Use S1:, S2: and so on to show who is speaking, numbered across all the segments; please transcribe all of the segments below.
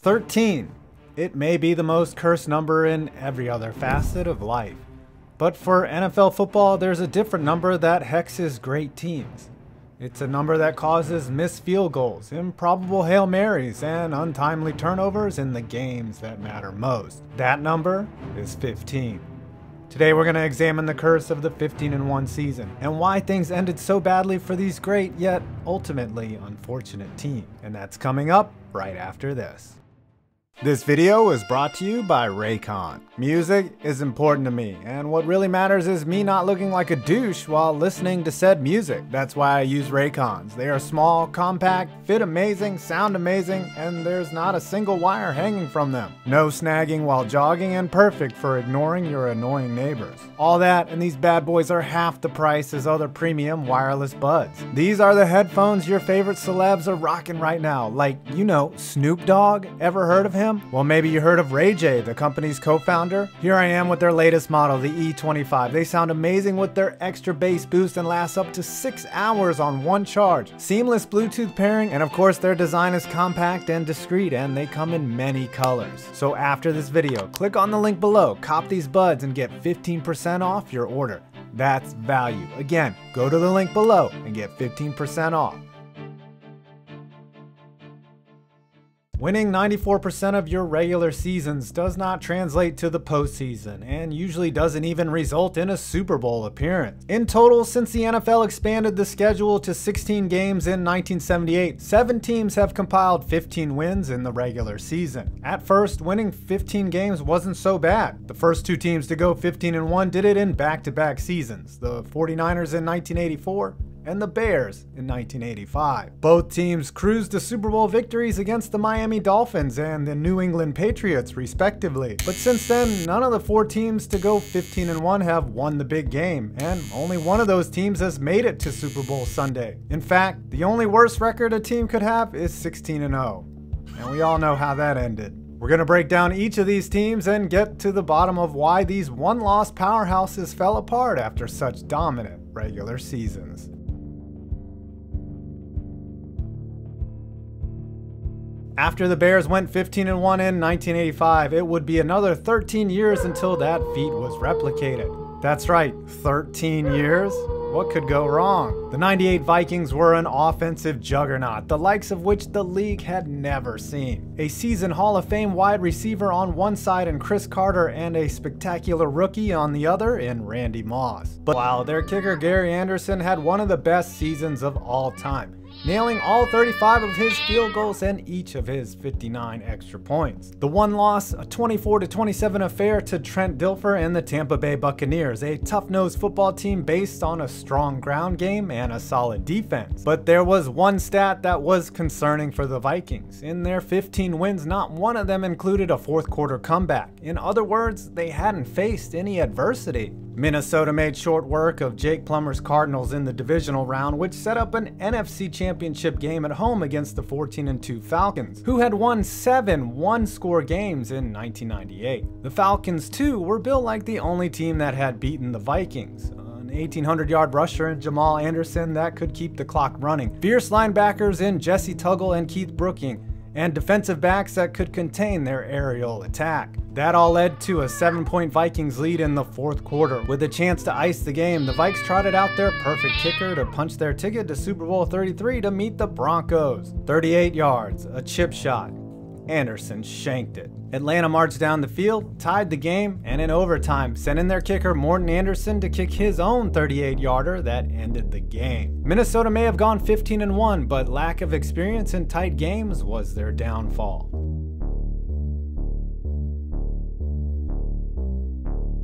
S1: 13. It may be the most cursed number in every other facet of life. But for NFL football, there's a different number that hexes great teams. It's a number that causes missed field goals, improbable Hail Marys, and untimely turnovers in the games that matter most. That number is 15. Today we're going to examine the curse of the 15-1 season and why things ended so badly for these great yet ultimately unfortunate teams. And that's coming up right after this. This video is brought to you by Raycon. Music is important to me, and what really matters is me not looking like a douche while listening to said music. That's why I use Raycons. They are small, compact, fit amazing, sound amazing, and there's not a single wire hanging from them. No snagging while jogging, and perfect for ignoring your annoying neighbors. All that, and these bad boys are half the price as other premium wireless buds. These are the headphones your favorite celebs are rocking right now, like, you know, Snoop Dogg. Ever heard of him? Well, maybe you heard of Ray J, the company's co-founder. Here I am with their latest model, the E25. They sound amazing with their extra bass boost and last up to 6 hours on one charge. Seamless Bluetooth pairing, and of course their design is compact and discreet, and they come in many colors. So after this video, click on the link below, cop these buds, and get 15% off your order. That's value. Again, go to the link below and get 15% off. Winning 94% of your regular seasons does not translate to the postseason, and usually doesn't even result in a Super Bowl appearance. In total, since the NFL expanded the schedule to 16 games in 1978, 7 teams have compiled 15 wins in the regular season. At first, winning 15 games wasn't so bad. The first 2 teams to go 15-1 did it in back-to-back seasons, the 49ers in 1984 and the Bears in 1985. Both teams cruised to Super Bowl victories against the Miami Dolphins and the New England Patriots, respectively. But since then, none of the 4 teams to go 15-1 have won the big game, and only one of those teams has made it to Super Bowl Sunday. In fact, the only worst record a team could have is 16-0. And we all know how that ended. We're going to break down each of these teams and get to the bottom of why these one-loss powerhouses fell apart after such dominant regular seasons. After the Bears went 15-1 in 1985, it would be another 13 years until that feat was replicated. That's right, 13 years? What could go wrong? The '98 Vikings were an offensive juggernaut, the likes of which the league had never seen. A seasoned Hall of Fame wide receiver on one side in Chris Carter, and a spectacular rookie on the other in Randy Moss. But while their kicker Gary Anderson had one of the best seasons of all time, nailing all 35 of his field goals and each of his 59 extra points. The one loss, a 24-27 affair to Trent Dilfer and the Tampa Bay Buccaneers, a tough-nosed football team based on a strong ground game and a solid defense. But there was one stat that was concerning for the Vikings. In their 15 wins, not one of them included a fourth-quarter comeback. In other words, they hadn't faced any adversity. Minnesota made short work of Jake Plummer's Cardinals in the divisional round, which set up an NFC championship game at home against the 14-2 Falcons, who had won 7 one-score games in 1998. The Falcons, too, were built like the only team that had beaten the Vikings. An 1,800-yard rusher in Jamal Anderson that could keep the clock running, fierce linebackers in Jesse Tuggle and Keith Brooking, and defensive backs that could contain their aerial attack. That all led to a 7-point Vikings lead in the fourth quarter. With a chance to ice the game, the Vikes trotted out their perfect kicker to punch their ticket to Super Bowl 33 to meet the Broncos. 38 yards, a chip shot. Anderson shanked it. Atlanta marched down the field, tied the game, and in overtime sent in their kicker Morton Anderson to kick his own 38-yarder that ended the game. Minnesota may have gone 15-1, but lack of experience in tight games was their downfall.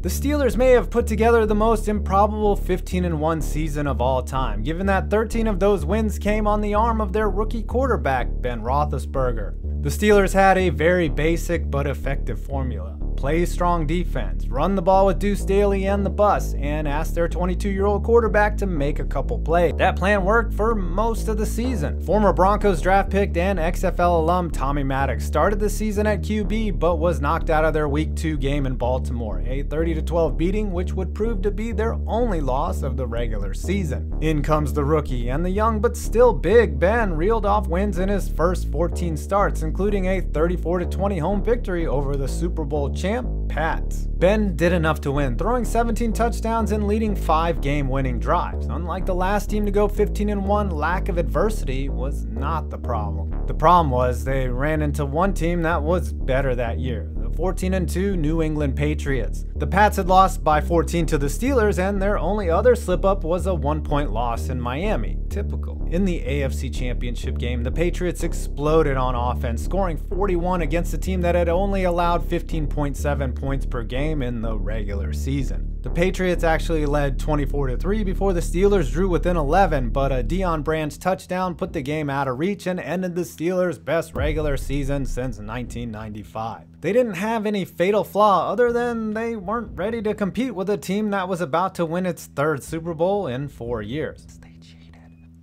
S1: The Steelers may have put together the most improbable 15-1 season of all time, given that 13 of those wins came on the arm of their rookie quarterback, Ben Roethlisberger. The Steelers had a very basic but effective formula. play strong defense, run the ball with Deuce Staley and the bus, and ask their 22-year-old quarterback to make a couple plays. That plan worked for most of the season. Former Broncos draft pick and XFL alum Tommy Maddox started the season at QB, but was knocked out of their Week 2 game in Baltimore, a 30-12 beating which would prove to be their only loss of the regular season. In comes the rookie, and the young but still big Ben reeled off wins in his first 14 starts, including a 34-20 home victory over the Super Bowl champ Pats. Ben did enough to win, throwing 17 touchdowns and leading 5 game-winning drives. Unlike the last team to go 15-1, lack of adversity was not the problem. The problem was they ran into one team that was better that year, the 14-2 New England Patriots. The Pats had lost by 14 to the Steelers, and their only other slip-up was a 1-point loss in Miami. Typical. In the AFC Championship game, the Patriots exploded on offense, scoring 41 against a team that had only allowed 15.7 points per game in the regular season. The Patriots actually led 24-3 before the Steelers drew within 11, but a Deion Branch touchdown put the game out of reach and ended the Steelers' best regular season since 1995. They didn't have any fatal flaw other than they weren't ready to compete with a team that was about to win its 3rd Super Bowl in 4 years.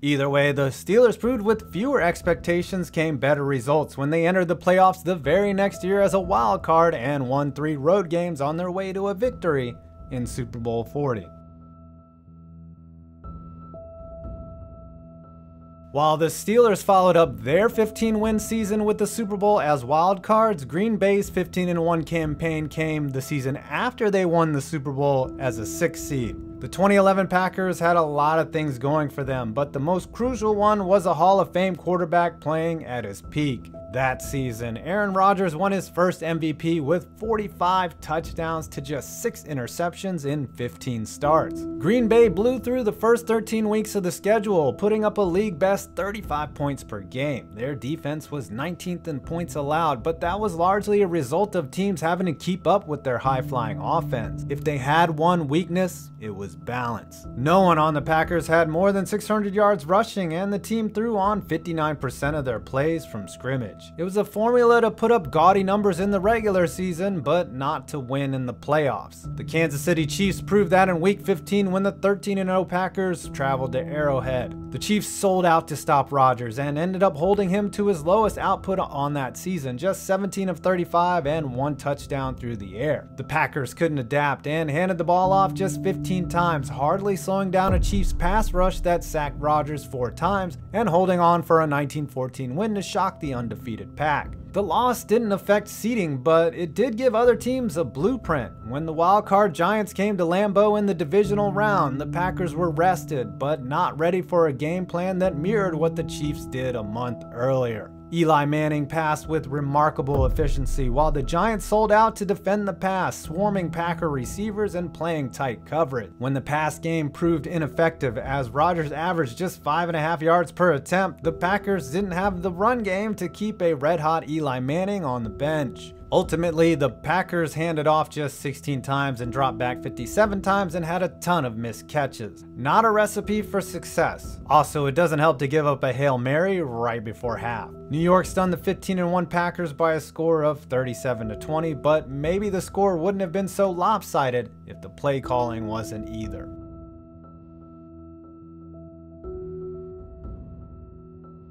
S1: Either way, the Steelers proved with fewer expectations came better results when they entered the playoffs the very next year as a wild card and won 3 road games on their way to a victory in Super Bowl 40. While the Steelers followed up their 15-win season with the Super Bowl as wild cards, Green Bay's 15-1 campaign came the season after they won the Super Bowl as a 6th seed. The 2011 Packers had a lot of things going for them, but the most crucial one was a Hall of Fame quarterback playing at his peak. That season, Aaron Rodgers won his first MVP with 45 touchdowns to just 6 interceptions in 15 starts. Green Bay blew through the first 13 weeks of the schedule, putting up a league-best 35 points per game. Their defense was 19th in points allowed, but that was largely a result of teams having to keep up with their high-flying offense. If they had one weakness, it was balance. No one on the Packers had more than 600 yards rushing, and the team threw on 59% of their plays from scrimmage. It was a formula to put up gaudy numbers in the regular season, but not to win in the playoffs. The Kansas City Chiefs proved that in Week 15 when the 13-0 Packers traveled to Arrowhead. The Chiefs sold out to stop Rodgers and ended up holding him to his lowest output on that season, just 17 of 35 and 1 touchdown through the air. The Packers couldn't adapt and handed the ball off just 15 times, hardly slowing down a Chiefs pass rush that sacked Rodgers 4 times and holding on for a 19-14 win to shock the undefeated Pack. The loss didn't affect seeding, but it did give other teams a blueprint. When the wildcard Giants came to Lambeau in the divisional round, the Packers were rested, but not ready for a game plan that mirrored what the Chiefs did a month earlier. Eli Manning passed with remarkable efficiency, while the Giants sold out to defend the pass, swarming Packer receivers and playing tight coverage. When the pass game proved ineffective, as Rodgers averaged just 5.5 yards per attempt, the Packers didn't have the run game to keep a red-hot Eli Manning on the bench. Ultimately, the Packers handed off just 16 times and dropped back 57 times and had a ton of missed catches. Not a recipe for success. Also, it doesn't help to give up a Hail Mary right before half. New York stunned the 15-1 Packers by a score of 37-20, but maybe the score wouldn't have been so lopsided if the play calling wasn't either.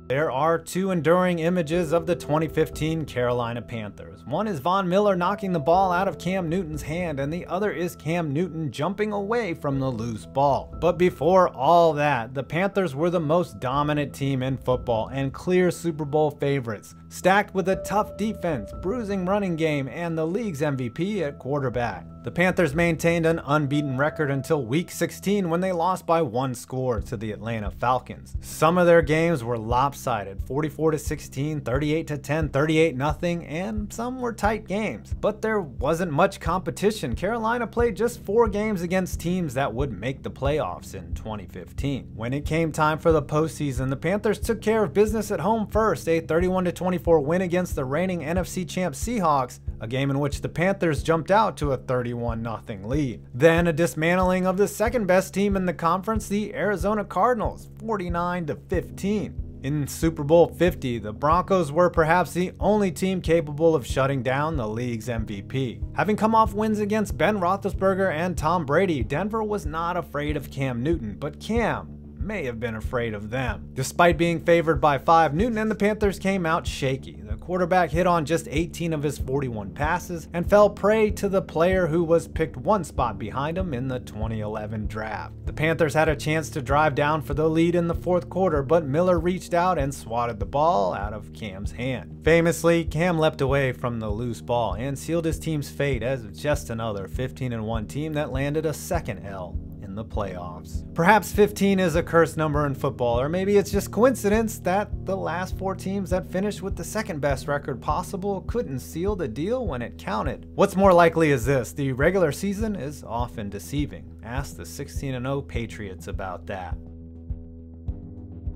S1: There are 2 enduring images of the 2015 Carolina Panthers. One is Von Miller knocking the ball out of Cam Newton's hand, and the other is Cam Newton jumping away from the loose ball. But before all that, the Panthers were the most dominant team in football and clear Super Bowl favorites, stacked with a tough defense, bruising running game, and the league's MVP at quarterback. The Panthers maintained an unbeaten record until Week 16 when they lost by 1 score to the Atlanta Falcons. Some of their games were lopsided, 44-16, 38-10, 38-0, and some were tight games. But there wasn't much competition. Carolina played just 4 games against teams that would make the playoffs in 2015. When it came time for the postseason, the Panthers took care of business at home first, a 31-24 win against the reigning NFC champ Seahawks, a game in which the Panthers jumped out to a 31-0 lead. Then a dismantling of the second best team in the conference, the Arizona Cardinals, 49-15. In Super Bowl 50, the Broncos were perhaps the only team capable of shutting down the league's MVP. Having come off wins against Ben Roethlisberger and Tom Brady, Denver was not afraid of Cam Newton, but Cam may have been afraid of them. Despite being favored by 5, Newton and the Panthers came out shaky. The quarterback hit on just 18 of his 41 passes and fell prey to the player who was picked one spot behind him in the 2011 draft. The Panthers had a chance to drive down for the lead in the fourth quarter, but Miller reached out and swatted the ball out of Cam's hand. Famously, Cam leapt away from the loose ball and sealed his team's fate as just another 15-1 team that landed a second L in the playoffs. Perhaps 15 is a cursed number in football, or maybe it's just coincidence that the last 4 teams that finished with the second best record possible couldn't seal the deal when it counted. What's more likely is this: the regular season is often deceiving. Ask the 16-0 Patriots about that.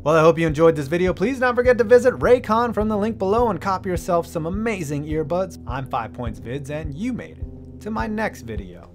S1: Well, I hope you enjoyed this video. Please don't forget to visit Raycon from the link below and cop yourself some amazing earbuds. I'm 5 Points Vids, and you made it to my next video.